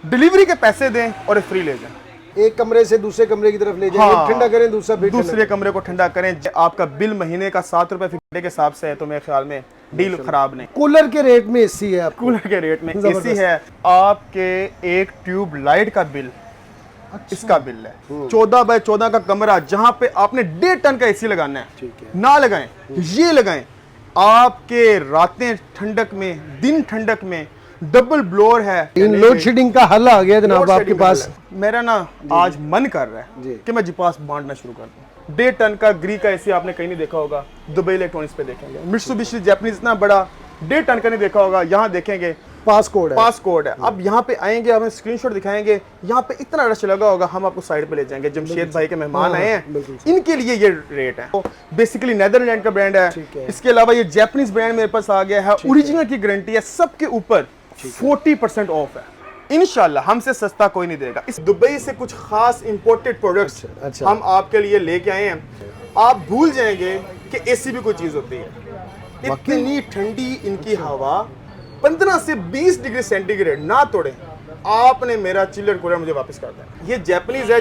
Delivery के पैसे दें और फ्री ले जाएं। एक कमरे से दूसरे कमरे की तरफ ले जाएं, हाँ, ठंडा करें, दूसरे कमरे को ठंडा करें। आपका बिल महीने का 7 रुपए घंटे के हिसाब से है, तो मेरे ख्याल में डील खराब नहीं। कूलर के रेट में एसी है, कूलर के रेट में एसी है। आपके एक ट्यूब लाइट का बिल, इसका बिल है 14x14 का कमरा, जहां पे आपने 1.5 टन का एसी लगाना है। ठीक है, ना लगाएं, ये लगाएं। आपके रातें ठंडक में, दिन ठंडक में, डबल ब्लोअर है। लोड शेडिंग का हल आ गया जनाब आपके पास। मेरा ना आज मन कर रहा है कि मैं जीपास बांटना शुरू कर दूं। 1.5 टन का ग्री का एसी आपने कहीं नहीं देखा होगा, दुबई इलेक्ट्रॉनिक्स पे देखेंगे। मित्सुबिशी जापानीज इतना बड़ा 1.5 टन का नहीं देखा होगा, यहाँ देखेंगे पास कोड है। अब यहाँ पे आएंगे, हमें स्क्रीनशॉट दिखाएंगे, यहाँ पे इतना रश लगा होगा, हम आपको साइड पे ले जाएंगे। जमशेद भाई के मेहमान आए हैं, इनके लिए ये रेट है। तो बेसिकली नेदरलैंड का ब्रांड है। इसके अलावा ये जापानीज ब्रांड मेरे पास आ गया है, ओरिजिनल की गारंटी है, सबके ऊपर 40% ऑफ है। इंशाल्लाह हमसे सस्ता कोई नहीं देगा। इस दुबई से कुछ खास इंपोर्टेड प्रोडक्ट्स हम आपके लिए लेके आए हैं। आप भूल जाएंगे कि एसी भी कोई चीज होती है। इतनी ठंडी इनकी हवा, 15 से 20 डिग्री सेंटीग्रेड ना तोड़े। आपने मेरा चिल्लर कूलर मुझे वापस कर दिया। ये जापानीज है,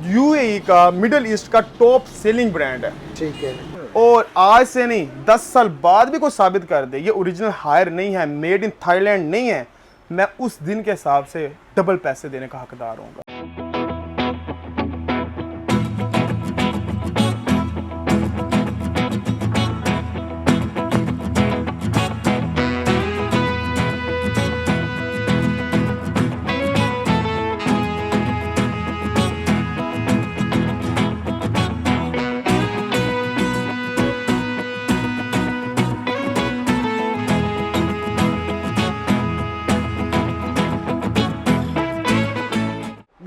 यूएई का, मिडिल ईस्ट का टॉप सेलिंग ब्रांड है। ठीक है, और आज से नहीं 10 साल बाद भी कोई साबित कर दे ये ओरिजिनल हायर नहीं है, मेड इन थाईलैंड नहीं है, मैं उस दिन के हिसाब से डबल पैसे देने का हकदार होऊंगा।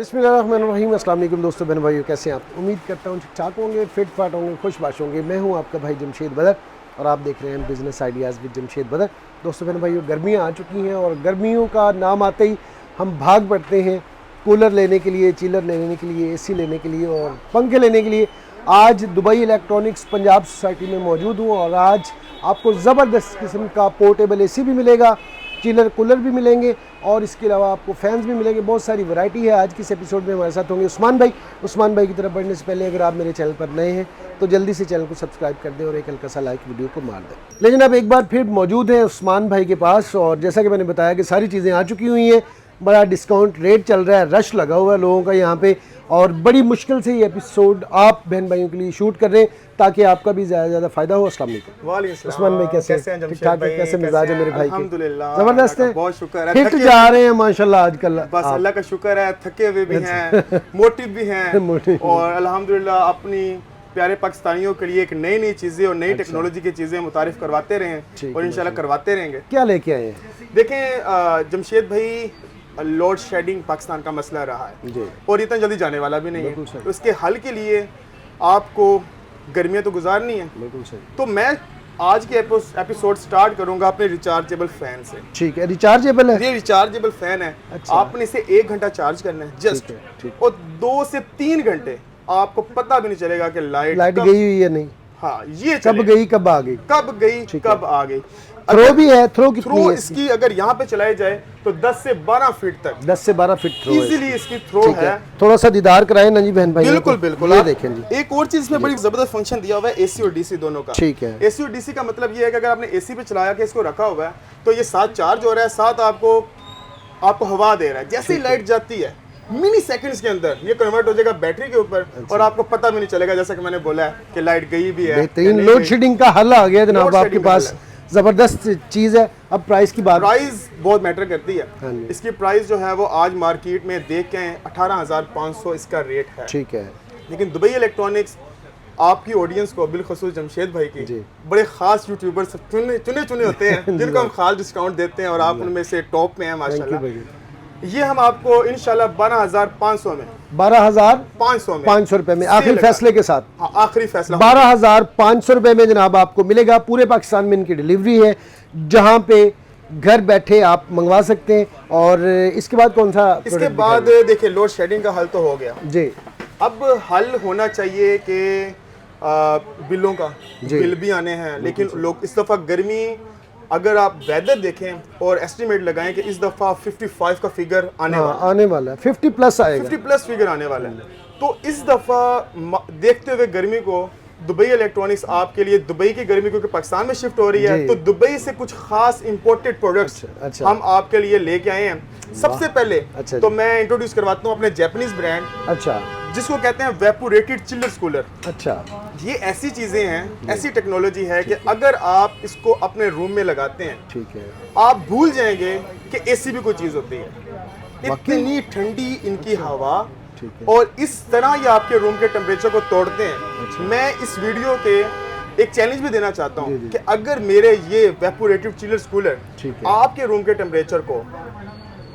बिस्मिल्लाहिर्रहमानिर्रहीम। अस्सलाम वालेकुम दोस्तों, बहन भाइयों, कैसे हैं आप? उम्मीद करता हूँ ठीक ठाक होंगे, फिट फाट होंगे, खुशबाश होंगे। मैं हूँ आपका भाई जमशेद बदर और आप देख रहे हैं बिज़नेस आइडियाज़ विद जमशेद बदर। दोस्तों बहन भाइयों, गर्मियाँ आ चुकी हैं और गर्मियों का नाम आते ही हम भाग पड़ते हैं कूलर लेने के लिए, चिलर लेने के लिए, एसी लेने के लिए और पंखे लेने के लिए। आज दुबई इलेक्ट्रॉनिक्स पंजाब सोसाइटी में मौजूद हूँ और आज आपको ज़बरदस्त किस्म का पोर्टेबल एसी भी मिलेगा, चिलर कूलर भी मिलेंगे और इसके अलावा आपको फैंस भी मिलेंगे। बहुत सारी वैरायटी है। आज की इस एपिसोड में हमारे साथ होंगे उस्मान भाई। उस्मान भाई की तरफ बढ़ने से पहले अगर आप मेरे चैनल पर नए हैं तो जल्दी से चैनल को सब्सक्राइब कर दें और एक हल्का सा लाइक वीडियो को मार दें। लेकिन अब एक बार फिर मौजूद है उस्मान भाई के पास और जैसा कि मैंने बताया कि सारी चीज़ें आ चुकी हुई हैं, बड़ा डिस्काउंट रेट चल रहा है, रश लगा हुआ है लोगों का यहाँ पे और बड़ी मुश्किल से ये एपिसोड आप बहन भाइयों के लिए शूट कर रहे हैं ताकि आपका भी ज़्यादा फ़ायदा हो। अस्सलाम वालेकुम। उस्मान भाई कैसे हैं? ठीक ठाक है? कैसे मिजाज है मेरे भाई के? अल्हम्दुलिल्लाह ज़बरदस्त है, बहुत शुक्र है। हिट जा रहे हैं माशाल्लाह आजकल। बस अल्लाह का शुक्र है, थके हुए भी हैं, मोटिव भी हैं और अल्हम्दुलिल्लाह अपनी प्यारे पाकिस्तानियों के लिए एक नई नई चीज़ें और नई टेक्नोलॉजी की चीज़ें मुतारिफ करवाते रहे और इंशाल्लाह करवाते रहेंगे। क्या लेके आए हैं? देखें जमशेद भाई, लोड शेडिंग पाकिस्तान का मसला रहा है जी और इतना जल्दी जाने वाला भी नहीं है। तो इसके हल के लिए आपको गर्मियाँ तो गुजारनी है। बिल्कुल सही। तो मैं आज के एपिसोड स्टार्ट करूंगा अपने रिचार्जेबल फैन से। ठीक है, रिचार्जेबल है? ये रिचार्जेबल फैन है। अच्छा। आपने इसे 1 घंटा चार्ज करना है जस्ट, और 2 से 3 घंटे आपको पता भी नहीं चलेगा कि लाइट गई हुई है नहीं। हाँ, ये कब गई कब आ गई, कब गई कब आ गई। थ्रो भी है? थ्रो कितनी है इसकी अगर यहाँ पे चलाई जाए तो 10 से 12 फीट तक, 10 से 12 फीट थ्रो इजीली इसकी थ्रो है। थोड़ा सा दीदार कराएं ना जी बहन भाई। बिल्कुल बिल्कुल, ये देखें जी। एक और चीज में बड़ी जबरदस्त फंक्शन दिया हुआ है एसी और डीसी दोनों का। ठीक है। एसी और डीसी का मतलब ये है कि अगर आपने एसी पे चलाया के इसको रखा हुआ है तो ये साथ चार्ज हो रहा है, साथ आपको हवा दे रहा है। जैसे ही लाइट जाती है मिनी सेकंड्स के अंदर ये कन्वर्ट हो जाएगा बैटरी के ऊपर और आपको पता भी नहीं चलेगा, जैसा कि मैंने बोला है कि लाइट गई भी है। बेहतरीन लोड शेडिंग का हल आ गया जनाब आपके पास, जबरदस्त चीज है। अब प्राइस की बात, प्राइस बहुत मैटर करती है। इसकी प्राइस जो है वो आज मार्केट में देख के 18,500 इसका रेट है। ठीक है, लेकिन दुबई इलेक्ट्रॉनिक्स आपकी ऑडियंस को, बिलखुसूस जमशेद भाई की, बड़े खास यूट्यूबर्स चुने होते हैं जिनको हम खास डिस्काउंट देते हैं और आप उनमें से टॉप में हैं माशाल्लाह। ये हम आपको इंशाल्लाह 12,500 में, 500 रुपए में आखिरी फैसले के साथ। हाँ, आखिरी फैसला 12,500 रुपए में जनाब आपको मिलेगा। पूरे पाकिस्तान में इनकी डिलीवरी है, जहां पे घर बैठे आप मंगवा सकते हैं। और इसके बाद कौन सा? इसके बाद देखिए लोड शेडिंग का हल तो हो गया जी। अब हल होना चाहिए कि बिलों का बिल भी आने हैं, लेकिन लोग इस दफा गर्मी अगर आप वेदर देखें और एस्टिमेट लगाएं कि इस दफ़ा 55 का फिगर आने वाला है, 50 प्लस आएगा, 50 प्लस फिगर आने वाला है। तो इस दफ़ा देखते हुए गर्मी को दुबई इलेक्ट्रॉनिक्स आपके लिए दुबई की गर्मी क्योंकि पाकिस्तान में शिफ्ट हो रही है, तो दुबई से कुछ खास इंपोर्टेड प्रोडक्ट्स हम आपके लिए लेके आए हैं। सबसे पहले तो मैं इंट्रोड्यूस करवाता हूँ अपने जापानीज ब्रांड, जिसको कहते हैं वेपोरेटेड चिल्लर्स कूलर। ये ऐसी चीजें हैं, ऐसी टेक्नोलॉजी है कि अगर आप इसको अपने रूम में लगाते हैं, ठीक है, आप भूल जाएंगे कि एसी भी कोई चीज होती है। इतनी ठंडी इनकी हवा, और इस तरह ये आपके रूम के टेम्परेचर को तोड़ते हैं। मैं इस वीडियो के एक चैलेंज भी देना चाहता हूँ कि अगर मेरे ये वेपोरेटिव चिलर्स कूलर आपके रूम के टेम्परेचर को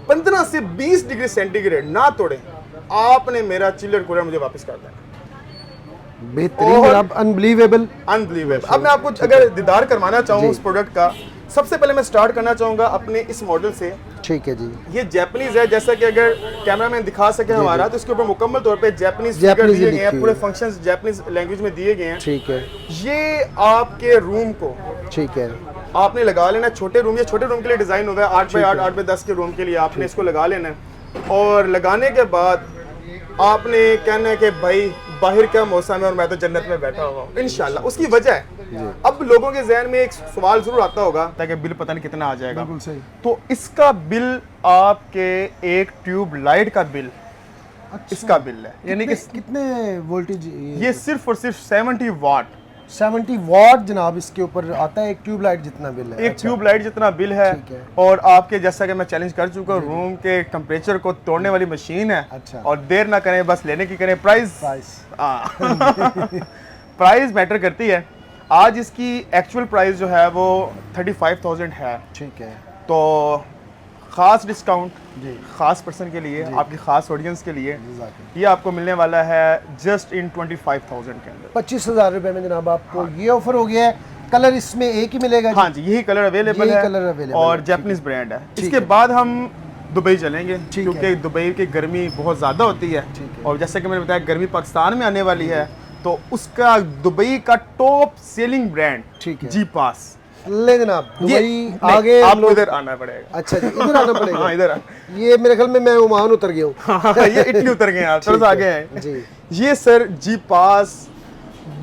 15 से 20 डिग्री सेंटीग्रेड ना तोड़े, आपने मेरा चिलर कूलर मुझे वापस कर देना। बेहतरीन, अनबिलीवेबल। अब मैं आपको अगर दीदार करवाना चाहूँ उस प्रोडक्ट का, सबसे पहले मैं स्टार्ट करना चाहूंगा अपने इस मॉडल से। ठीक है जी। ये जापानीज है, जैसा कि अगर कैमरामैन दिखा सके हमारा, तो इसके ऊपर मुकम्मल तौर पे जापानीज फिगर दिए गए हैं, पूरे फंक्शंस जापानीज लैंग्वेज में दिए गए हैं। ठीक है। ये आपके रूम को, ठीक है, आपने लगा लेना। छोटे रूम, ये छोटे रूम के लिए डिजाइन हुआ है, 8 बाई 8, 8 बाई 10 के रूम के लिए आपने इसको लगा लेना है। और लगाने के बाद आपने कहना है कि भाई बाहर क्या मौसम है और मैं तो जन्नत में बैठा हुआ हूँ। इंशाल्लाह उसकी वजह है, अब लोगों के जहन में एक सवाल जरूर आता होगा ताकि बिल पता नहीं कितना आ जाएगा। बिल्कुल सही। तो इसका बिल आपके एक ट्यूब लाइट का बिल, इसका बिल है, यानी कि कितने वोल्टेज, ये सिर्फ और सिर्फ 70 वाट 70 वाट जनाब इसके ऊपर आता है। एक ट्यूब लाइट जितना बिल है, एक ट्यूब लाइट जितना बिल है। और आपके जैसा कि मैं चैलेंज कर चुका हूँ, रूम के टेम्परेचर को तोड़ने वाली मशीन है। और देर ना करें, बस लेने की करें। प्राइस प्राइस मैटर करती है। आज इसकी एक्चुअल प्राइस जो है वो 35,000 है। ठीक है। तो खास डिस्काउंट खास पर्सन के लिए, आपकी खास ऑडियंस के लिए, ये आपको मिलने वाला है जस्ट इन 25,000 के अंदर, 25,000 रुपए में जनाब आपको ये ऑफर हो गया है। कलर इसमें एक ही मिलेगा? हाँ जी, यही कलर अवेलेबल है और जापानीज ब्रांड है। इसके बाद हम दुबई चलेंगे क्योंकि दुबई की गर्मी बहुत ज़्यादा होती है, और जैसे कि मैंने बताया गर्मी पाकिस्तान में आने वाली है, तो उसका दुबई का टॉप सेलिंग ब्रांड जी पास। ले जनाब, दुबई आगे आपको इधर आना पड़ेगा। अच्छा जी, इधर आना पड़ेगा। हाँ, इधर ये मेरे ख्याल में मैं ओमान उतर गया हूँ। ये इटली उतर गए हैं, थोड़ा सा आगे हैं जी। ये सर जी पास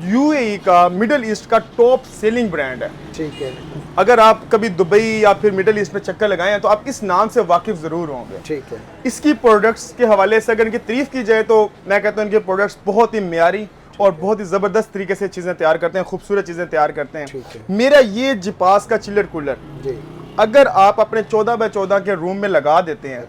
यूएई का मिडिल ईस्ट का टॉप सेलिंग ब्रांड है। ठीक है। अगर आप कभी दुबई या फिर मिडिल ईस्ट में चक्कर लगाएं तो आप इस नाम से वाकिफ जरूर होंगे। ठीक है। इसकी प्रोडक्ट्स के हवाले से अगर इनकी तारीफ की जाए तो मैं कहता हूँ इनके प्रोडक्ट्स बहुत ही मियारी और बहुत ही ज़बरदस्त तरीके से चीज़ें तैयार करते हैं, खूबसूरत चीज़ें तैयार करते हैं। मेरा ये जिपास का चिलर कूलर अगर आप अपने 14 बाय 14 के रूम में लगा देते हैं,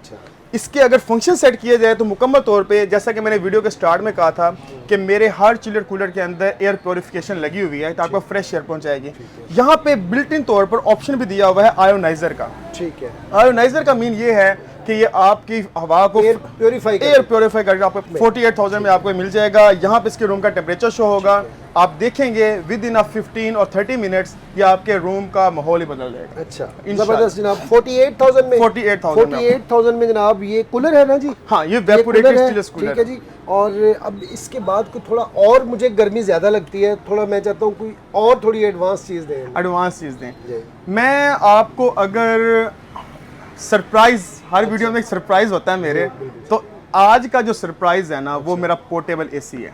इसके अगर फंक्शन सेट किए जाए तो मुकम्मल तौर पे, जैसा कि मैंने वीडियो के स्टार्ट में कहा था कि मेरे हर चिलर कूलर के अंदर एयर प्योरिफिकेशन लगी हुई है, तो आपको फ्रेश एयर पहुंचाएगी। यहाँ पे बिल्ट इन तौर पर ऑप्शन भी दिया हुआ है आयोनाइजर का। ठीक है। आयोनाइजर का मीन ये है कि ये आपकी हवा को एयर प्योरीफाई करके आपको 48,000 में आपको मिल जाएगा। यहाँ पे इसके रूम का टेम्परेचर शो होगा, आप देखेंगे विद इन 15 और 30 मिनट्स ये आपके रूम का माहौल ही बदल जाएगा। अच्छा, जबरदस्त जनाब। 48,000 में 48,000 में जनाब ये कूलर है ना जी? हाँ, ये वेपोरेटेड चिलर्स कूलर। ठीक है जी। और अब इसके बाद को थोड़ा और मुझे गर्मी ज्यादा लगती है, थोड़ा मैं चाहता हूँ कोई और थोड़ी एडवांस चीज दें। एडवांस चीज दें। मैं आपको अगर सरप्राइज, हर वीडियो में एक सरप्राइज होता है मेरे, तो आज का जो सरप्राइज है ना वो मेरा पोर्टेबल एसी है।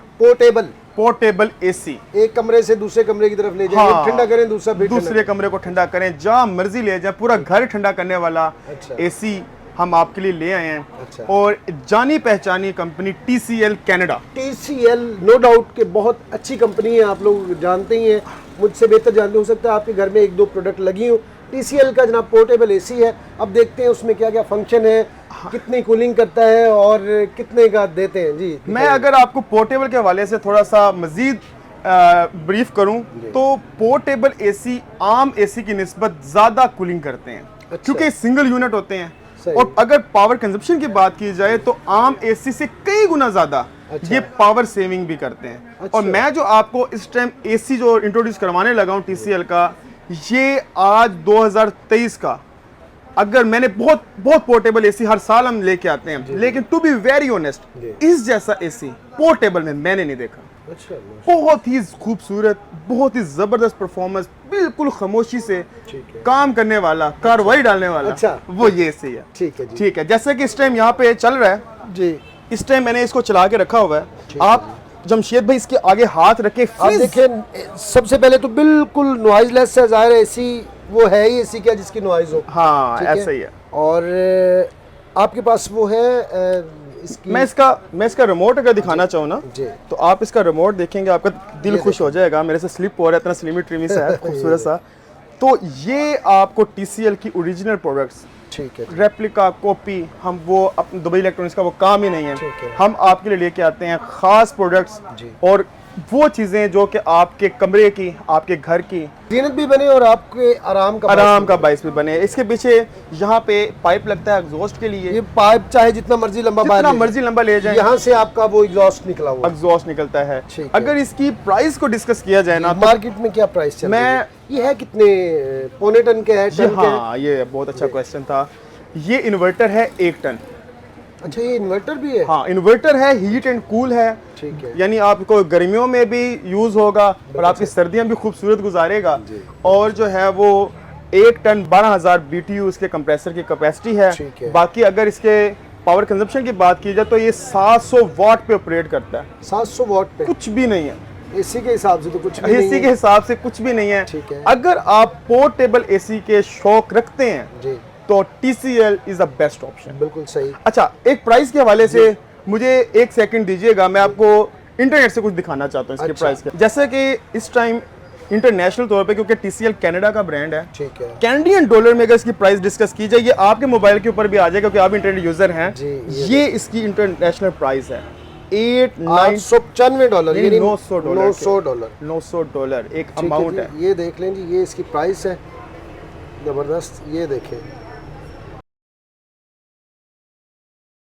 पोर्टेबल एसी, एक कमरे से दूसरे कमरे की तरफ ले जाएं, हाँ, ठंडा करें, दूसरे कमरे को ठंडा करें, जहां मर्जी ले जाएं, पूरा घर ठंडा करने वाला एसी हम आपके लिए ले आए हैं। और जानी पहचानी company TCL Canada. TCL no doubt के बहुत अच्छी कंपनी है, आप लोग जानते ही हैं, मुझसे बेहतर जानते हो सकता है आपके घर में एक दो प्रोडक्ट लगी हो। TCL का जनाब पोर्टेबल एसी है। अब देखते हैं उसमें क्या क्या फंक्शन है, कितनी कूलिंग करता है और कितने का देते हैं जी। मैं अगर आपको पोर्टेबल के हवाले से थोड़ा सा मजीद ब्रीफ करूं तो पोर्टेबल एसी आम एसी की निस्बत ज़्यादा कूलिंग करते हैं। अच्छा। क्योंकि सिंगल यूनिट होते हैं। और अगर पावर कंजप्शन की बात की जाए तो आम एसी से कई गुना ज़्यादा ये पावर सेविंग भी करते हैं। अच्छा। और मैं जो आपको इस टाइम एसी जो इंट्रोड्यूस करवाने लगा हूँ TCL का, ये आज 2023 का, अगर मैंने बहुत पोर्टेबल एसी हर साल हम लेके आते हैं, लेकिन टू बी वेरी ऑनेस्ट इस जैसा एसी पोर्टेबल में मैंने नहीं देखा। अच्छा, बहुत ही खूबसूरत, बहुत ही जबरदस्त परफॉर्मेंस, बिल्कुल खामोशी से ठीक है। काम करने वाला, कार्रवाई डालने वाला। अच्छा। वो ये सही है। ठीक है जी। ठीक है, जैसे कि इस टाइम यहाँ पे चल रहा है, जी, इस टाइम मैंने इसको चला के रखा हुआ है। ठीक है आप जमशेद भाई इसके आगे हाथ रखे, आप देखें सबसे पहले तो बिल्कुल नॉइजलेस है, जाहिर है एसी वो है ही एसी क्या जिसकी नॉइज हो। हाँ ठीक ऐसा ही है। और आपके पास वो है इसकी मैं इसका रिमोट अगर दिखाना चाहूँ ना, जी। तो आप इसका रिमोट देखेंगे, आपका दिल ये खुश हो जाएगा। मेरे से स्लिप हो रहा है, इतना स्लिमी ट्रिमी सा है, खूबसूरत सा। तो ये आपको TCL की ओरिजिनल प्रोडक्ट्स, ठीक है जी। रेप्लिका, कॉपी, हम वो अपने दुबई इलेक्ट्रॉनिक्स का वो काम ही नहीं ठीक है। है। हम आपके लिए लेके आते हैं खास प्रोडक्ट्स जी। और वो चीज़ें जो कि आपके कमरे की, आपके घर की जीनत भी बने और आपके आराम का बाइस भी बने। इसके पीछे यहाँ पे पाइप लगता है एग्जॉस्ट के लिए। ये पाइप चाहे जितना मर्जी लंबा बाहर जितना ले मर्जी लंबा ले जाए, यहाँ से आपका वो एग्जॉस्ट निकला हुआ है। एग्जॉस्ट निकलता है। ठीक है। अगर इसकी प्राइस को डिस्कस किया जाए ना, तो मार्केट में क्या प्राइस चल रही है? ये है कितने, पौने टन के है, टन के है? हाँ ये बहुत अच्छा क्वेश्चन था। ये इन्वर्टर है 1 टन। अच्छा, ये इन्वर्टर भी है? हाँ इन्वर्टर है, हीट एंड कूल है। ठीक है। यानी आपको गर्मियों में भी यूज होगा और आपकी सर्दियां भी खूबसूरत गुजारेगा। और जो है वो 1 टन 12,000 BTU इसके कंप्रेसर की कैपेसिटी है। ठीक है। बाकी अगर इसके पावर कंजप्शन की बात की जाए तो ये 700 वाट पे ऑपरेट करता है। 700 वॉट पे? कुछ भी नहीं है एसी के हिसाब से तो कुछ भी नहीं एसी है। के हिसाब से, कुछ भी नहीं है। ठीक है। अगर आप पोर्टेबल एसी के शौक रखते हैं जी, तो TCL is the best option. बिल्कुल सही। अच्छा, एक प्राइस के हवाले से मुझे 1 सेकंड दीजिएगा, मैं आपको इंटरनेट से कुछ दिखाना चाहता हूँ इसके अच्छा। प्राइस के। जैसे कि इस टाइम इंटरनेशनल तौर पे, क्योंकि TCL कनाडा का ब्रांड है, ठीक है कैनेडियन डॉलर में अगर इसकी प्राइस डिस्कस की जाए, ये आपके मोबाइल के ऊपर भी आ जाएगा क्योंकि आप इंटरनेट यूजर हैं। जी, ये इसकी इंटरनेशनल प्राइस है $895 यानी $900 $900 एक ठीक है अमाउंट जी। है। ये देख लें जी, ये इसकी प्राइस है, जबरदस्त। ये देखें,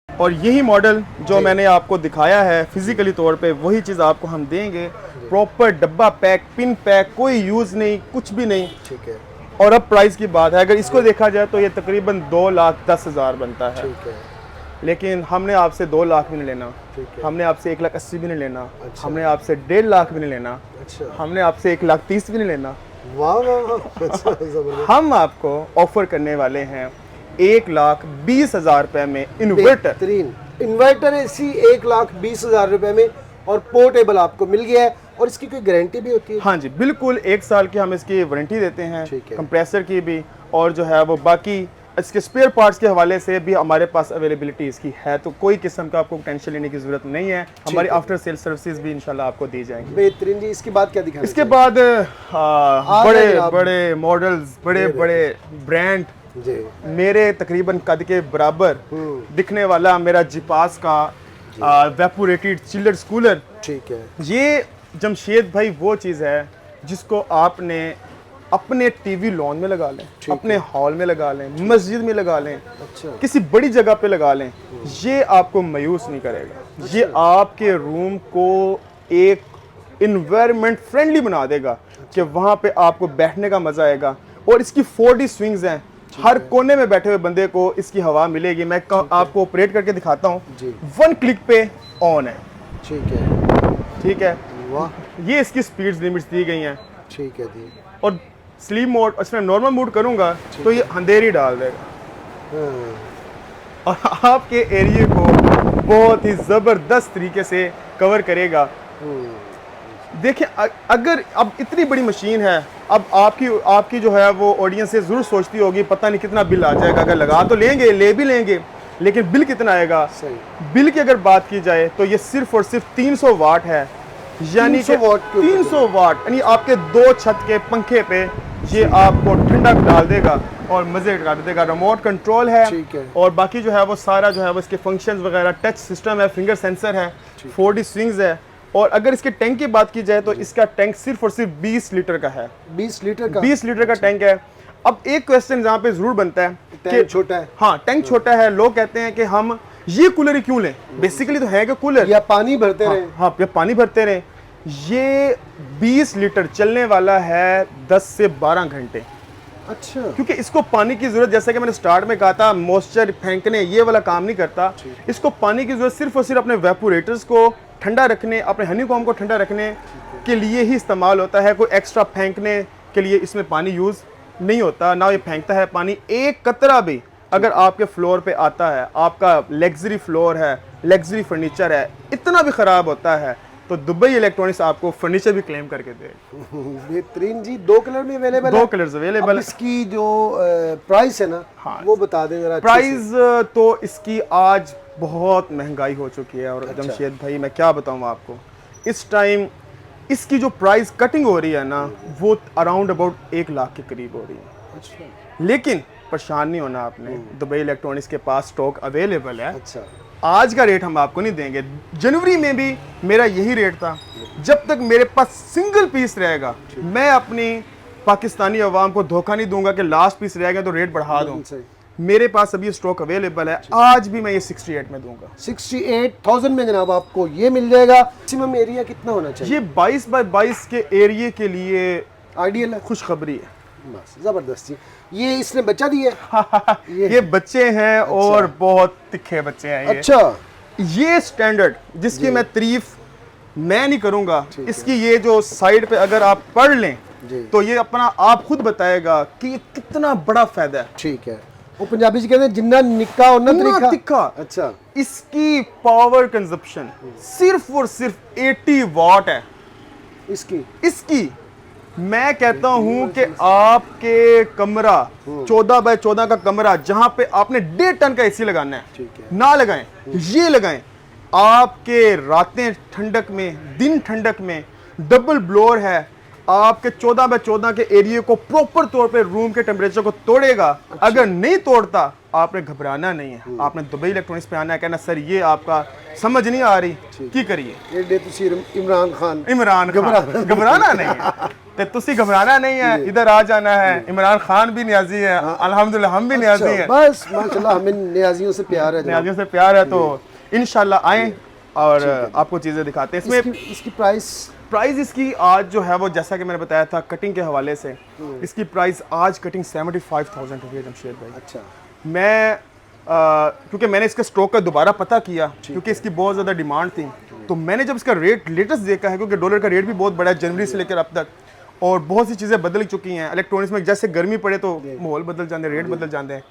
और यही मॉडल जो मैंने आपको दिखाया है फिजिकली तौर पे, वही चीज़ आपको हम देंगे। प्रॉपर डब्बा पैक, पिन पैक, कोई यूज़ नहीं, कुछ भी नहीं। ठीक है। और अब प्राइस की बात है, अगर इसको देखा जाए तो ये तकरीबन 2,10,000 बनता है। ठीक है। लेकिन हमने आपसे 2 लाख भी नहीं लेना, ठीक है। हमने आपसे 1,80,000 भी नहीं लेना, अच्छा। हमने आपसे 1.5 लाख भी नहीं लेना, अच्छा, हमने आपसे 1,30,000 भी नहीं लेना। वाह वाह, अच्छा, जबरदस्त। हम आपको ऑफर करने वाले हैं 1,20,000 रुपए में इन्वर्टर। बेहतरीन इन्वर्टर एसी 1,20,000 रुपए में, और पोर्टेबल आपको मिल गया है। और इसकी कोई गारंटी भी होती है? हाँ जी बिल्कुल, 1 साल की हम इसकी वारंटी देते हैं, ठीक है। कंप्रेसर की भी, और जो है वो बाकी इसके स्पेयर पार्ट्स के हवाले से भी हमारे पास अवेलेबिलिटी इसकी है। तो कोई किस्म का आपको टेंशन लेने की जरूरत नहीं है। हमारी आफ्टर सेल सर्विसेज भी इंशाल्लाह आपको दी जाएंगी। बेहतरीन जी। इसके बाद क्या दिखाना इसके चाहिए? बाद बड़े जनाब। बड़े मॉडल्स, बड़े बड़े ब्रांड, जी, मेरे तकरीबन कद के बराबर दिखने वाला मेरा जिपास का वेपोरेटेड चिल्लर कूलर। ठीक है। ये जमशेद भाई वो चीज़ है जिसको आपने अपने टीवी लॉन में लगा लें, अपने हॉल में लगा लें, मस्जिद में लगा लें, अच्छा, किसी बड़ी जगह पे लगा लें, ये आपको मायूस नहीं करेगा। ये आपके रूम को एक इन्वायरमेंट फ्रेंडली बना देगा कि वहाँ पे आपको बैठने का मज़ा आएगा। और इसकी 4D स्विंग्स हैं, हर कोने में बैठे हुए बंदे को इसकी हवा मिलेगी। मैं आपको ऑपरेट करके दिखाता हूँ। जी। 1 क्लिक पे ऑन है। ठीक है। ठीक है, वाह, ये इसकी स्पीड लिमिट्स दी गई हैं। ठीक है जी। और स्लीप मोड, इसमें नॉर्मल मोड करूंगा तो ये अंधेरी डाल देगा हाँ, और आपके एरिया को बहुत ही ज़बरदस्त तरीके से कवर करेगा। देखिए अगर अब इतनी बड़ी मशीन है, अब आपकी जो है वो ऑडियंस से ज़रूर सोचती होगी पता नहीं कितना बिल आ जाएगा। अगर लगा तो लेंगे, ले भी लेंगे, लेकिन बिल कितना आएगा? सही। बिल की अगर बात की जाए तो ये सिर्फ और सिर्फ 300 वाट है। यानी 300 वाट के ऊपर 300 वाट यानी आपके 2 छत के पंखे पे ये आपको ठंडक डाल देगा और मज़े कर देगा। रिमोट कंट्रोल है, ठीक है। और बाकी जो है वो सारा जो है वो इसके फंक्शंस वगैरह, टच सिस्टम है, फिंगर सेंसर है, 4D स्विंग्स है। और अगर इसके टैंक की बात की जाए तो इसका टैंक सिर्फ और सिर्फ 20 लीटर का है। 20 लीटर का? 20 लीटर का टैंक है। अब एक क्वेश्चन यहाँ पे जरूर बनता है टैंक छोटा है। हाँ, टैंक छोटा है। लोग कहते हैं कि हम ये कूलर ही क्यों लें? बेसिकली तो है कि कूलर या पानी भरते रहे। हाँ, या पानी भरते रहे। ये 20 लीटर चलने वाला है 10 से 12 घंटे। अच्छा, क्योंकि इसको पानी की जरूरत, जैसे कि मैंने स्टार्ट में कहा था, मॉइस्चर फेंकने ये वाला काम नहीं करता। इसको पानी की जरूरत सिर्फ और सिर्फ अपने वेपोरेटर्स को ठंडा रखने, अपने हनीकॉम्ब को ठंडा रखने के लिए ही इस्तेमाल होता है। कोई एक्स्ट्रा फेंकने के लिए इसमें पानी यूज़ नहीं होता, ना ये फेंकता है पानी। एक कतरा भी अगर आपके फ्लोर पे आता है, आपका लग्जरी फ्लोर है, लग्जरी फर्नीचर है, इतना भी ख़राब होता है तो दुबई इलेक्ट्रॉनिक्स आपको फर्नीचर भी क्लेम करके दे। बेहतरीन जी। 2 कलर में अवेलेबल है? 2 कलर्स अवेलेबल है। इसकी जो प्राइस है ना, हाँ, वो बता दें जरा। प्राइस तो इसकी आज बहुत महंगाई हो चुकी है। और जमशेद भाई मैं क्या बताऊँ आपको, इस टाइम इसकी जो प्राइस कटिंग हो रही है ना, वो अराउंड अबाउट 1 लाख के करीब हो रही है। अच्छा। लेकिन परेशान नहीं होना आपने, दुबई इलेक्ट्रॉनिक्स के पास स्टॉक अवेलेबल है। अच्छा। आज का रेट हम आपको नहीं देंगे। जनवरी में भी मेरा यही रेट था। जब तक मेरे पास सिंगल पीस रहेगा, मैं अपनी पाकिस्तानी अवाम को धोखा नहीं दूंगा कि लास्ट पीस रहेगा तो रेट बढ़ा दूं। मेरे पास अभी स्टॉक अवेलेबल है, आज भी मैं ये 68 में दूंगा। 68,000 में जनाब आपको ये मिल जाएगा। मैक्सिमम एरिया कितना होना चाहिए? ये 22 बाय 22 के एरिया के लिए आइडियल है, खुशखबरी है। बस जबरदस्ती। ये इसने बच्चा दिया? ये बच्चे हैं। अच्छा। और बहुत तिखे बच्चे हैं ये। अच्छा। ये स्टैंडर्ड जिसकी मैं तारीफ मैं नहीं करूंगा, इसकी ये जो साइड पे अगर आप पढ़ लें तो ये अपना आप खुद बताएगा कि ये कितना बड़ा फायदा है। ठीक है। वो पंजाबी से कहते हैं जिन्ना निक्का उन्ना तिखा। अच्छा। इसकी पावर कंजप्शन सिर्फ और सिर्फ 80 वाट है। इसकी मैं कहता हूं कि आपके कमरा 14 बाय 14 का कमरा जहां पे आपने 1.5 टन का एसी लगाना है, ना लगाएं, ये लगाएं। आपके रातें ठंडक में, दिन ठंडक में, डबल ब्लोअर है, आपके 14 बाय 14 के एरिया को प्रॉपर तौर पे रूम के टेम्परेचर को तोड़ेगा। अच्छा। अगर नहीं तोड़ता आपने घबराना नहीं है, आपने दुबई इलेक्ट्रॉनिक्स पे आना है, कहना सर ये आपका समझ नहीं आ रही, की करिए। इमरान खान घबराना नहीं है, तो तुसी घबराना नहीं है, इधर आ जाना है। इमरान खान भी न्याजी है, अल्हम्दुलिल्लाह हम भी न्याजी हैं। बस माशाल्लाह हमें न्याजियों से प्यार है, न्याजियों से प्यार है। तो इंशाल्लाह आए और आपको चीजें दिखाते हैं। इसमें इसकी प्राइस इसकी आज जो है वो जैसा कि मैंने बताया था कटिंग के हवाले से, इसकी प्राइस आज कटिंग 75,000 हो गई जमशेद भाई। अच्छा। मैं क्योंकि मैंने इसका स्टॉक का दोबारा पता किया, क्योंकि इसकी बहुत ज़्यादा डिमांड थी, तो मैंने जब इसका रेट लेटेस्ट देखा है, क्योंकि डॉलर का रेट भी बहुत बड़ा है जनवरी से लेकर अब तक, और बहुत सी चीज़ें बदल चुकी हैं इलेक्ट्रॉनिक्स में। जैसे गर्मी पड़े तो माहौल बदल जाते हैं, रेट बदल जाते हैं।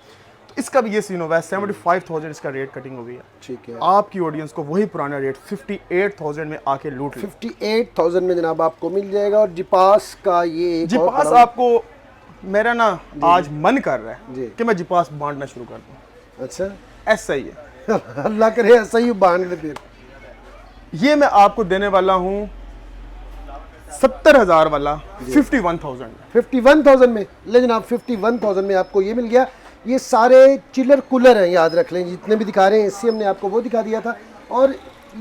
तो इसका भी ये सीन हुआ है, 75,000 इसका रेट कटिंग हुई है। ठीक है। आपकी ऑडियंस को वही पुराना रेट 58,000 में आके लूट 58,000 में जनाब आपको मिल जाएगा। और जिपास का ये जिपास आपको मेरा ना आज मन कर रहा है कि मैं जिपास बांटना शुरू कर दूं। अच्छा, ऐसा ही है। अल्लाह करे ऐसा ही बांट दे। फिर ये मैं आपको देने वाला हूँ 70,000 वाला 51,000 में। ले जनाब 51,000 में आपको ये मिल गया। ये सारे चिलर कूलर हैं, याद रख लें, जितने भी दिखा रहे हैं। इससे हमने आपको वो दिखा दिया था। और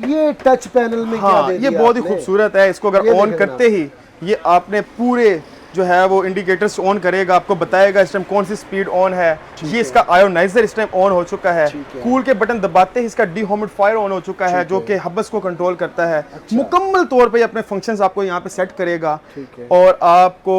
ये टच पैनल में क्या दे दिया ये बहुत ही खूबसूरत है। इसको अगर ऑन करते ही ये आपने पूरे जो है वो इंडिकेटर्स ऑन करेगा, आपको बताएगा इस टाइम कौन सी स्पीड ऑन है। ये इसका आयोनाइजर इस टाइम ऑन हो चुका है। कूल के बटन दबाते ही इसका डिह्यूमिडिफायर ऑन हो चुका है, जो कि हब्स को कंट्रोल करता है। मुकम्मल तौर पे अपने फंक्शंस आपको यहाँ पे सेट करेगा और आपको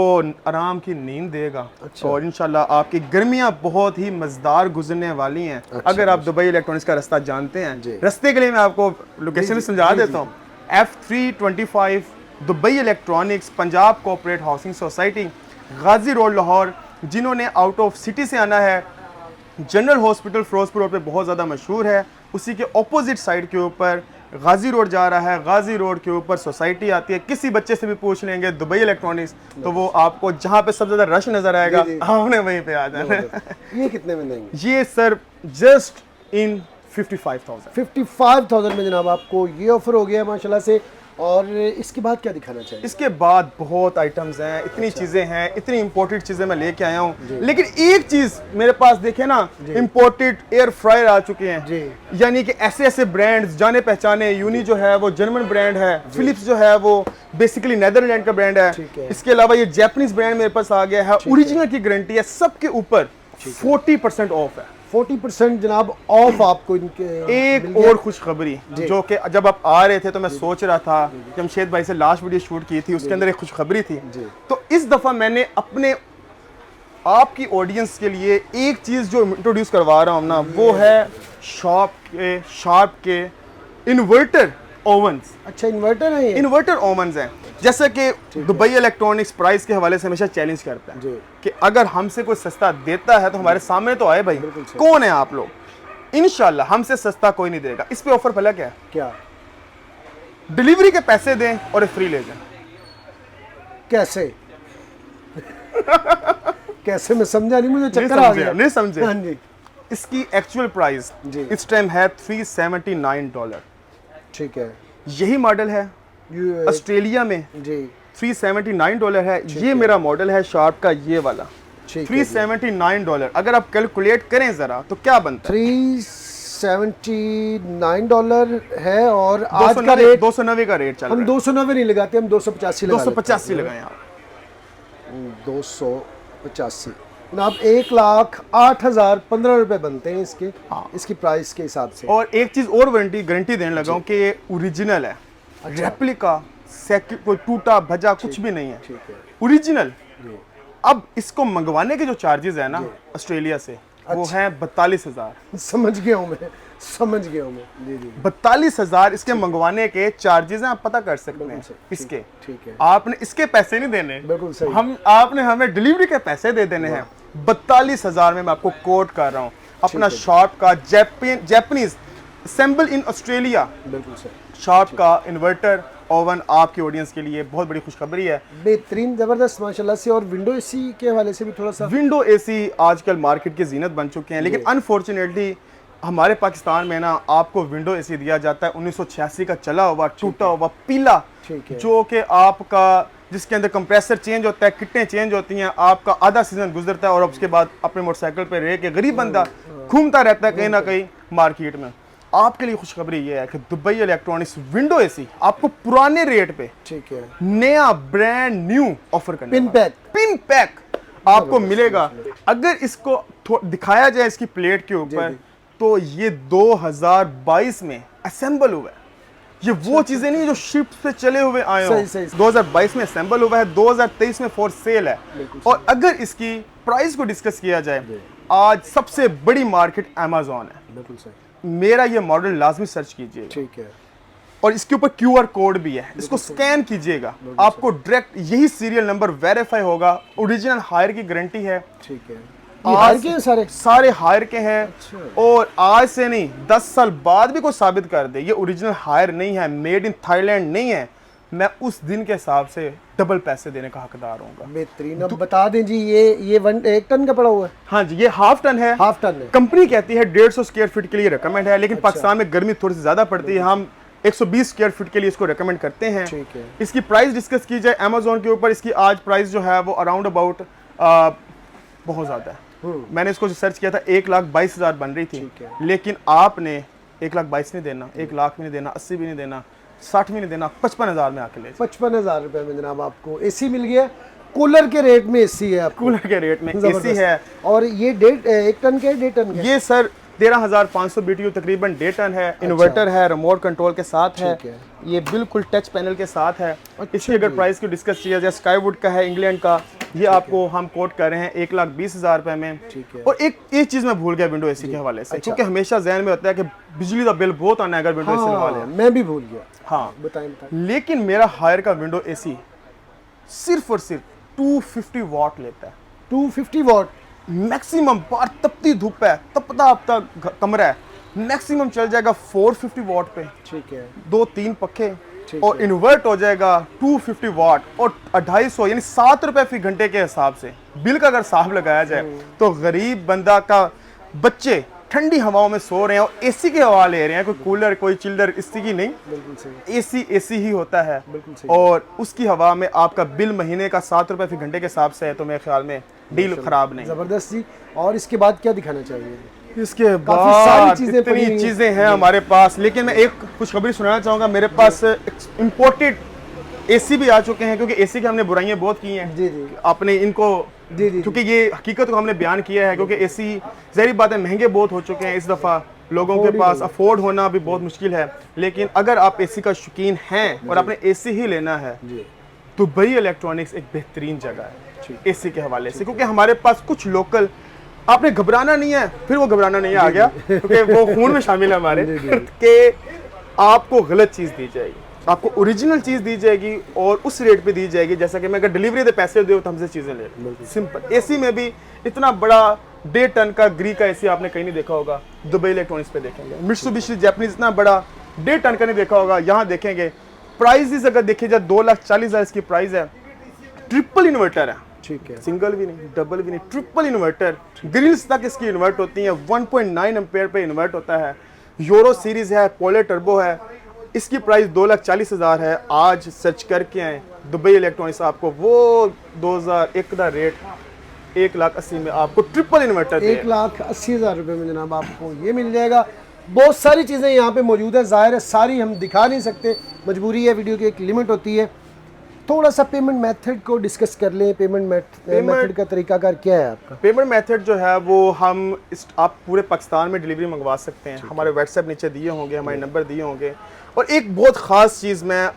आराम की नींद देगा। और इंशाल्लाह आपकी गर्मियाँ बहुत ही मजेदार गुजरने वाली हैं। अगर आप दुबई इलेक्ट्रॉनिक्स का रास्ता जानते हैं, रास्ते के लिए मैं आपको लोकेशन समझा देता हूँ। F325 Dubai electronics, Punjab cooperate housing society, Ghazi road Lahore. जिन्होंने आउट ऑफ सिटी से आना है, जनरल हॉस्पिटल फिरोजपुर रोड पे बहुत ज़्यादा मशहूर है, उसी के ऑपोजिट साइड के ऊपर गाजी रोड जा रहा है। गाजी रोड के ऊपर सोसाइटी आती है। किसी बच्चे से भी पूछ लेंगे दुबई इलेक्ट्रॉनिक्स, तो वो आपको जहाँ पे सबसे ज़्यादा रश नज़र आएगा, आपने वहीं पे आ जाना है। ये कितने में देंगे? ये सर जस्ट इन 55,000 में जनाब आपको ये ऑफर हो गया माशाल्लाह से। और इसके बाद क्या दिखाना चाहिए? इसके बाद बहुत आइटम्स हैं, इतनी चीजें हैं, इतनी इंपोर्टेड चीजें मैं लेके आया हूँ। लेकिन एक चीज मेरे पास देखे ना, इंपोर्टेड एयर फ्रायर आ चुके हैं। यानी कि ऐसे ऐसे ब्रांड्स जाने पहचाने। यूनी जो है वो जर्मन ब्रांड है, फिलिप्स जो है वो बेसिकली नेदरलैंड का ब्रांड है। इसके अलावा ये जापानीज ब्रांड मेरे पास आ गया है, ओरिजिनल की गारंटी है। सबके ऊपर 40% ऑफ है। 40% जनाब ऑफ आपको इनके। एक और खुशखबरी, जो कि जब आप आ रहे थे तो मैं सोच रहा था, जमशेद भाई से लास्ट वीडियो शूट की थी, उसके अंदर एक खुशखबरी थी। तो इस दफ़ा मैंने अपने आपकी ऑडियंस के लिए एक चीज़ जो इंट्रोड्यूस करवा रहा हूँ ना, वो है शार्प के इन्वर्टर ओवंस। अच्छा, इन्वर्टर है ये? इन्वर्टर ओवंस हैं। जैसे कि दुबई इलेक्ट्रॉनिक्स प्राइस के हवाले से हमेशा चैलेंज करता है जी। कि अगर हमसे कोई सस्ता देता है तो हमारे सामने तो आए भाई, बिल्कुल सही। कौन है आप लोग। इंशाल्लाह हमसे सस्ता कोई नहीं देगा। इस पे ऑफर पहला क्या है, क्या? डिलीवरी के पैसे दें और फ्री ले जाएं। कैसे? कैसे, मैं समझा नहीं, मुझे नहीं चक्कर आ समझे, गया। नहीं समझे। हाँ जी इसकी एक्चुअल प्राइस जी। इस टाइम है $379। ठीक है। यही मॉडल है ये- ऑस्ट्रेलिया में, जी $379 है। ये मेरा मॉडल है शार्प का, ये वाला ठीक है। $379। अगर आप कैलकुलेट करें जरा तो क्या बनता है, $379 है और आज का रेट 290 का रेट चल हम रहा 290 नहीं लगाते, हम 285 है। लगा 285 लगाएं आप। 285 अब 1,08,015 रुपए बनते हैं इसके, हाँ। इसकी प्राइस के हिसाब से। और एक चीज और गारंटी देने लगा हूं कि ये ओरिजिनल है, रेप्लिका, कोई टूटा भजा कुछ भी नहीं है, ठीक है ओरिजिनल। जी। अब इसको मंगवाने के जो चार्जेस है ना ऑस्ट्रेलिया से, वो हैं 42,000। समझ गया हूँ मैं, समझ गया हूँ मैं। जी जी 42,000 इसके मंगवाने के चार्जेस हैं, आप पता कर सकते हैं सही, इसके। ठीक है। आपने इसके पैसे नहीं देने, बिल्कुल सही। आपने हमें डिलीवरी के पैसे दे देने हैं। 42,000 में मैं आपको कोट कर रहा हूँ अपना शॉर्प का जापानीज असेंबल इन ऑस्ट्रेलिया बिल्कुल सही। शॉर्प का इन्वर्टर ओवन आपकी ऑडियंस के लिए बहुत बड़ी खुशखबरी है। बेहतरीन, जबरदस्त माशाल्लाह से। और विंडो एसी के हवाले से भी थोड़ा सा। विंडो एसी आजकल मार्केट की जीनत बन चुके हैं, लेकिन अनफॉर्चुनेटली हमारे पाकिस्तान में ना आपको विंडो एसी दिया जाता है 1986 का चला हुआ टूटा हुआ पीला, ठीक है। जो कि आपका जिसके अंदर कंप्रेसर चेंज होता है, किटें चेंज होती हैं, आपका आधा सीजन गुजरता है और उसके बाद अपने मोटरसाइकिल पे रह के गरीब बंदा घूमता रहता है कहीं ना कहीं मार्केट में। आपके लिए खुशखबरी ये है कि दुबई इलेक्ट्रॉनिक्स विंडो एसी आपको पुराने रेट पे ठीक है, नया ब्रांड न्यू ऑफर करने पिन पैक। पिन पैक आपको मिलेगा। अगर इसको दिखाया जाए इसकी प्लेट के ऊपर, तो ये 2022 में असेंबल हुआ है। ये वो चीजें नहीं जो शिप से चले हुए आए हो। सही, सही। 2022 में असेंबल हुआ है, 2023 में फॉर सेल है। और अगर इसकी प्राइस को डिस्कस किया जाए, आज सबसे बड़ी मार्केट अमेज़न है। बिल्कुल सही। मेरा ये मॉडल लाजमी सर्च कीजिएगा, ठीक है। और इसके ऊपर QR कोड भी है, इसको स्कैन कीजिएगा, आपको डायरेक्ट यही सीरियल नंबर वेरीफाई होगा। ओरिजिनल हायर की गारंटी है। ठीक है। ये हायर के हैं सारे हायर के हैं। अच्छा। और आज से नहीं 10 साल बाद भी कोई साबित कर दे ये ओरिजिनल हायर नहीं है, मेड इन थाईलैंड नहीं है, मैं उस दिन के हिसाब से डबल पैसे देने का हकदार होऊंगा। बेहतरीन। अब बता दें जी, ये 1 टन का पड़ा हुआ है? हाँ जी, ये हाफ टन है। हाफ टन है। कंपनी कहती है 150 स्क्वायर फीट के लिए रिकमेंड है, लेकिन पाकिस्तान में गर्मी थोड़ी सी ज्यादा पड़ती है, हम 120 स्क्वायर फीट के लिए इसको रिकमेंड करते हैं। ठीक है। इसकी प्राइस डिस्कस की जाए अमेज़न के ऊपर, इसकी आज प्राइस जो है वो अराउंड अबाउट बहुत ज़्यादा है। मैंने इसको सर्च किया था 1,22,000 बन रही थी, लेकिन आपने 1,22,000 नहीं देना, 1 लाख भी नहीं देना, 80 भी नहीं देना, 60 भी नहीं देना, 55,000 में आके ले 55,000 रुपए में जनाब आपको एसी मिल गया। कूलर के रेट में एसी है आपको। कूलर के रेट में एसी है। और ये 1 टन के 1.5 टन के? ये सर 13,500 BTU तकरीबन 1.5 टन है। इन्वर्टर है, रिमोट कंट्रोल के साथ है, ये बिल्कुल टच पैनल के साथ है। इसकी अगर प्राइस को डिस्कस किया जाए, स्काईवुड का है, इंग्लैंड का, ये आपको हम कोट कर रहे हैं 1,20,000 रुपए में। ठीक है। और एक चीज मैं भूल गया विंडो एसी के हवाले से, क्योंकि हमेशा जहन में होता है कि बिजली का बिल बहुत आना है अगर विंडो एसी लगा लें। मैं भी भूल गया। हाँ, बताएं। लेकिन मेरा हायर का विंडो एसी सिर्फ और सिर्फ 250 वॉट लेता है। 250 वॉट मैक्सिमम बाहर तपती धूप है, तपता आपका कमरा है, मैक्सिमम चल जाएगा 450 वॉट पे। ठीक है। 2-3 पखे और इन्वर्ट हो जाएगा 250 वॉट और 250 यानी 7 रुपए फी घंटे के हिसाब से बिल का अगर साहब लगाया जाए, तो गरीब बंदा का बच्चे ठंडी हवाओं में सो रहे हैं और एसी की हवा ले रहे हैं, कोई कूलर कोई चिल्डर इसी की नहीं, बिल्कुल सही। एसी ही होता है। बिल्कुल सही। और उसकी हवा में आपका बिल महीने का 7 रुपए फी घंटे के हिसाब से है, तो मेरे ख्याल में डील खराब नहीं। जबरदस्त जी। और इसके बाद क्या दिखाना चाहिए? इसके काफी सारी बाद चीजें पड़ी इतनी हुई चीजें हैं हमारे पास, लेकिन मैं एक खुशखबरी सुनाना चाहूंगा। मेरे पास इंपोर्टेड एसी भी आ चुके हैं, क्योंकि एसी की हमने बुराइयां बहुत की हैं। जी जी आपने इनको जी जी क्योंकि ये हकीकत को हमने बयान किया है, क्योंकि एसी ज़ाहिर बात है महंगे बहुत हो चुके हैं इस दफ़ा, लोगों के पास अफोर्ड होना भी बहुत मुश्किल है। लेकिन अगर आप एसी का शौकीन हैं और आपने एसी ही लेना है, तो दुबई इलेक्ट्रॉनिक्स एक बेहतरीन जगह है एसी के हवाले से, क्योंकि हमारे पास कुछ लोकल, आपने घबराना नहीं है, फिर वो घबराना नहीं आ गया क्योंकि वो खून में शामिल है हमारे, कि आपको गलत चीज़ दी जाएगी, आपको ओरिजिनल चीज़ दी जाएगी और उस रेट पे दी जाएगी जैसा कि मैं अगर डिलीवरी दे पैसे दो तो हमसे चीज़ें ले। सिंपल। एसी में भी इतना बड़ा 1.5 टन का ग्री का एसी आपने कहीं नहीं देखा होगा, दुबई इलेक्ट्रॉनिक्स पे देखेंगे। मित्सुबिशी जापानीज इतना बड़ा 1.5 टन का नहीं देखा होगा, यहाँ देखेंगे। प्राइस अगर देखिए जाए 2,40,000 इसकी प्राइस है। ट्रिपल इन्वर्टर है, ठीक है, सिंगल भी नहीं, डबल भी नहीं, ट्रिपल इन्वर्टर। ग्रिल्स तक इसकी इन्वर्ट होती हैं, 1.9 एम्पेयर पे इन्वर्ट होता है। यूरो सीरीज है, पोले टर्बो है। इसकी प्राइस 2,40,000 है। आज सर्च करके आए दुबई इलेक्ट्रॉनिक्स, आपको वो 2001 का रेट 1,80,000 में आपको ट्रिपल इन्वर्टर 1,80,000 रुपये में जनाब आपको ये मिल जाएगा। बहुत सारी चीज़ें यहाँ पे मौजूद है, ज़ाहिर है सारी हम दिखा नहीं सकते, मजबूरी है, वीडियो की एक लिमिट होती है। थोड़ा सा पेमेंट मेथड को डिस्कस कर लें। पेमेंट मेथड का तरीकाकार क्या है आपका? पेमेंट मेथड जो है वो हम आप पूरे पाकिस्तान में डिलीवरी मंगवा सकते हैं। हमारे व्हाट्सएप नीचे दिए होंगे, हमारे नंबर दिए होंगे। और एक बहुत ख़ास चीज़ मैं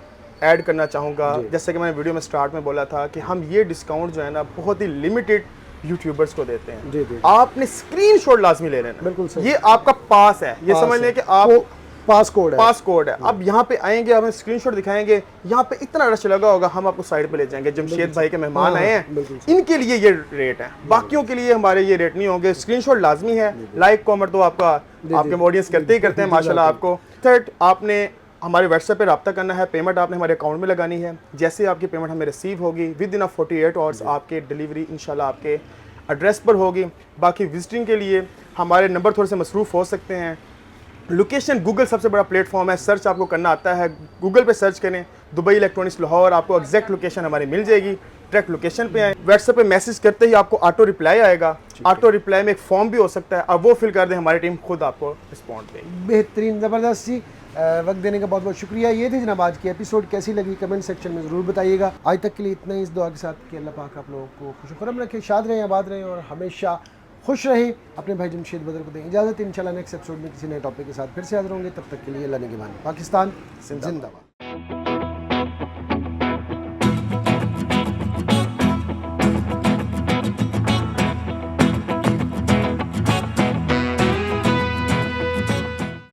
ऐड करना चाहूँगा, जैसे कि मैंने वीडियो में स्टार्ट में बोला था कि हम ये डिस्काउंट जो है ना बहुत ही लिमिटेड यूट्यूबर्स को देते हैं। जी जी, आपने स्क्रीनशॉट लाजमी ले लेना। बिल्कुल सही। ये आपका पास है, ये समझ लें कि आप पास कोड है, पास कोड है। अब यहाँ पे आएंगे, हमें स्क्रीनशॉट दिखाएंगे, यहाँ पे इतना रश लगा होगा, हम आपको साइड पे ले जाएंगे। जमशेद भाई के मेहमान आए हैं, इनके लिए ये रेट है, बाकियों के लिए हमारे ये रेट नहीं होंगे। स्क्रीनशॉट लाजमी है, लाइक कमेंट तो आपका आपके ऑडियंस करते ही करते हैं माशाल्लाह आपको। थर्ड, आपने हमारे व्हाट्सएप पे रब्ता करना है। पेमेंट आपने हमारे अकाउंट में लगानी है। जैसे आपकी पेमेंट हमें रिसीव होगी विद इन 48 आवर्स आपके डिलीवरी इंशाल्लाह आपके एड्रेस पर होगी। बाकी विजिटिंग के लिए हमारे नंबर थोड़े से मसरूफ़ हो सकते हैं। लोकेशन गूगल सबसे बड़ा प्लेटफॉर्म है, सर्च आपको करना आता है, गूगल पे सर्च करें दुबई इलेक्ट्रॉनिक्स लाहौर, आपको एग्जैक्ट लोकेशन हमारी मिल जाएगी। डायरेक्ट लोकेशन पे आए, व्हाट्सएप पे मैसेज करते ही आपको ऑटो रिप्लाई आएगा। ऑटो रिप्लाई में एक फॉर्म भी हो सकता है, अब वो फिल कर दें, हमारी टीम खुद आपको रिस्पॉन्ड देगी। बेहतरीन, ज़बरदस्त जी। वक्त देने का बहुत बहुत शुक्रिया। ये थी जनाब आज की एपिसोड, कैसी लगी कमेंट सेक्शन में ज़रूर बताइएगा। आज तक के लिए इतना ही, इस दुआ के साथ कि अल्लाह पाक आप लोगों को खुश खुरम रखे, शाद रहें, आबाद रहें और हमेशा खुश रहें। अपने भाई जमशेद बदर को दें इजाज़त। इंशाल्लाह नेक्स्ट एपिसोड में किसी नए टॉपिक के साथ फिर से हाजिर होंगे। तब तक के लिए अल्लाह निगहबान। पाकिस्तान जिंदाबाद।